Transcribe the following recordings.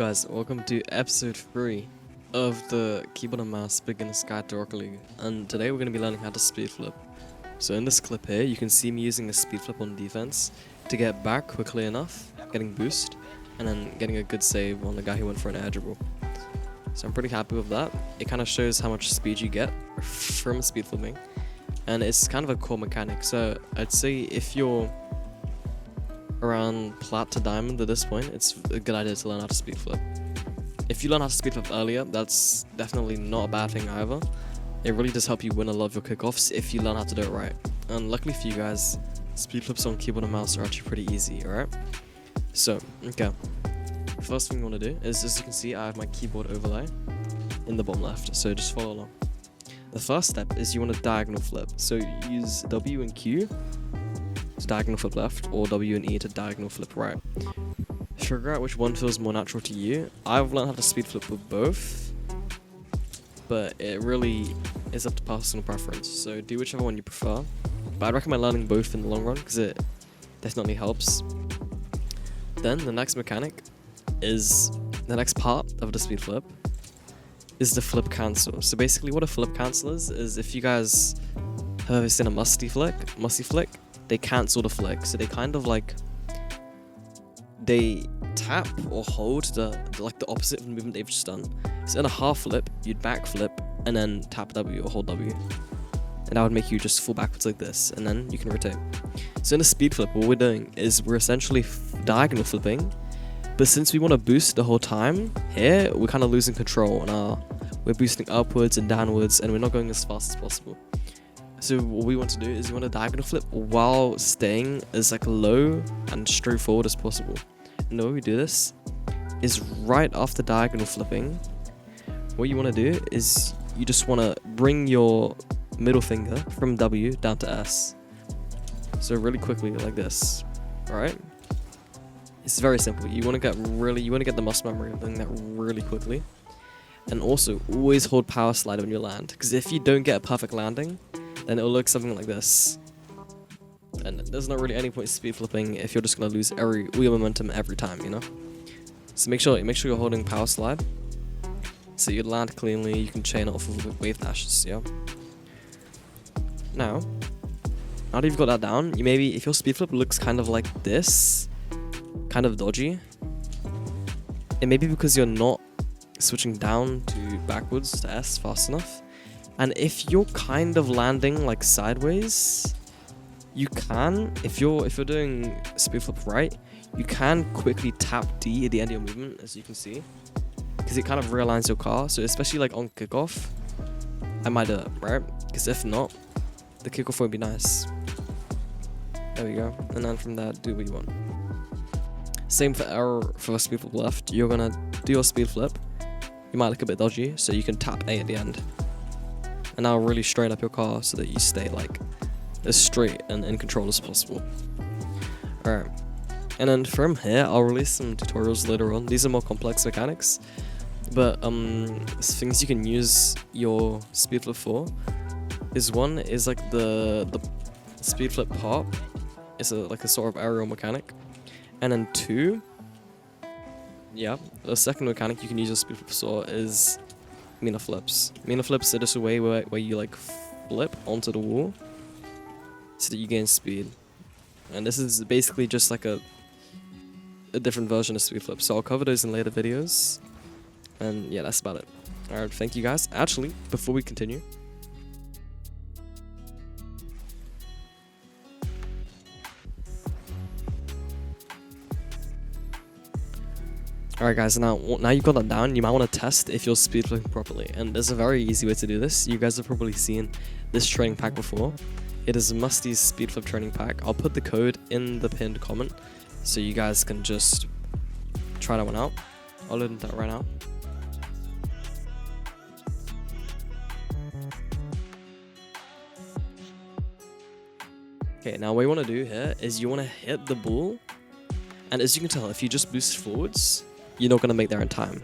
guys, welcome to episode 3 of the Keyboard and Mouse Beginner's Guide to Rocket League, and today we're going to be learning how to speed flip. So in this clip here, you can see me using a speed flip on defense to get back quickly enough, getting boost, and then getting a good save on the guy who went for an air dribble. So I'm pretty happy with that. It kind of shows how much speed you get from speed flipping, and it's kind of a core mechanic. So I'd say if you're around plat to diamond at this point, it's a good idea to learn how to speed flip. If you learn how to speed flip earlier, that's definitely not a bad thing either. It really does help you win a lot of your kickoffs if you learn how to do it right. And luckily for you guys, speed flips on keyboard and mouse are actually pretty easy, alright? So, okay. First thing you want to do is, as you can see, I have my keyboard overlay in the bottom left, so just follow along. The first step is you want to diagonal flip. So use W and Q to diagonal flip left, or W and E to diagonal flip right. Figure out which one feels more natural to you. I've learned how to speed flip with both, but it really is up to personal preference, so do whichever one you prefer. But I'd recommend learning both in the long run, because it definitely helps. Then the next mechanic is, the next part of the speed flip is the flip cancel. So basically what a flip cancel is if you guys have ever seen a musty flick, they cancel the flick. So they kind of like, they tap or hold the opposite of the movement they've just done. So in a half flip, you'd back flip and then tap W or hold W. And that would make you just fall backwards like this, and then you can rotate. So in a speed flip, what we're doing is we're essentially diagonal flipping, but since we want to boost the whole time, here we're kind of losing control, and we're boosting upwards and downwards, and we're not going as fast as possible. So what we want to do is we want to diagonal flip while staying as like low and straightforward as possible. And the way we do this is right after diagonal flipping, what you want to do is you just want to bring your middle finger from W down to S. So really quickly like this, alright? It's very simple. You want to get the muscle memory of doing that really quickly. And also always hold power slide when you land, because if you don't get a perfect landing, then it'll look something like this. And there's not really any point speed flipping if you're just gonna lose all your momentum every time, you know? So make sure you're holding power slide, so you land cleanly, you can chain it off with wave dashes, yeah? Now that you've got that down, you maybe, if your speed flip looks kind of like this, kind of dodgy, it may be because you're not switching down to backwards to S fast enough. And if you're kind of landing like sideways, you can, if you're doing speed flip right, you can quickly tap D at the end of your movement, as you can see, because it kind of realigns your car. So especially like on kickoff, I might do it, right? Because if not, the kickoff won't be nice. There we go. And then from there, do what you want. Same for error for speed flip left. You're gonna do your speed flip. You might look a bit dodgy, so you can tap A at the end. And now really straighten up your car so that you stay like as straight and in control as possible. Alright. And then from here, I'll release some tutorials later on. These are more complex mechanics, but things you can use your speed flip for is, one is like the speed flip pop. It's like a sort of aerial mechanic. And then two, yeah, the second mechanic you can use your speed flip for is Mina flips. Mina flips are just a way where you like flip onto the wall so that you gain speed. And this is basically just like a different version of speed flip. So I'll cover those in later videos. And yeah, that's about it. Alright, thank you guys. Actually, before we continue, alright guys, now you've got that down, you might want to test if you're speed flipping properly. And there's a very easy way to do this. You guys have probably seen this training pack before. It is Musty's speed flip training pack. I'll put the code in the pinned comment so you guys can just try that one out. I'll load that right now. Okay, now what you want to do here is you want to hit the ball, and as you can tell, if you just boost forwards, you're not going to make there in time.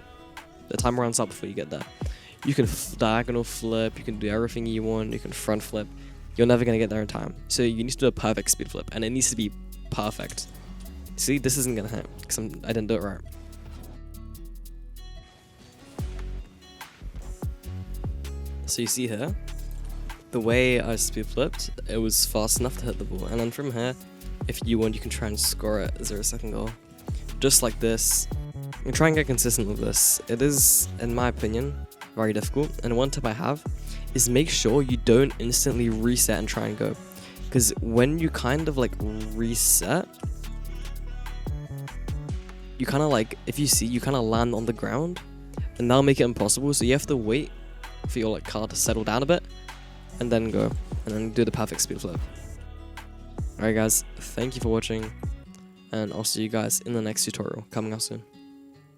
The timer runs out before you get there. You can diagonal flip, you can do everything you want, you can front flip. You're never going to get there in time. So you need to do a perfect speed flip, and it needs to be perfect. See, this isn't going to hit because I didn't do it right. So you see here, the way I speed flipped, it was fast enough to hit the ball. And then from here, if you want, you can try and score it 0-second goal. Just like this. And try and get consistent with this. It is, in my opinion, very difficult. And one tip I have is make sure you don't instantly reset and try and go. Because when you kind of like reset, you kind of like, if you see, you kind of land on the ground, and that'll make it impossible. So you have to wait for your like car to settle down a bit, and then go, and then do the perfect speed flip. Alright guys, thank you for watching, and I'll see you guys in the next tutorial coming out soon.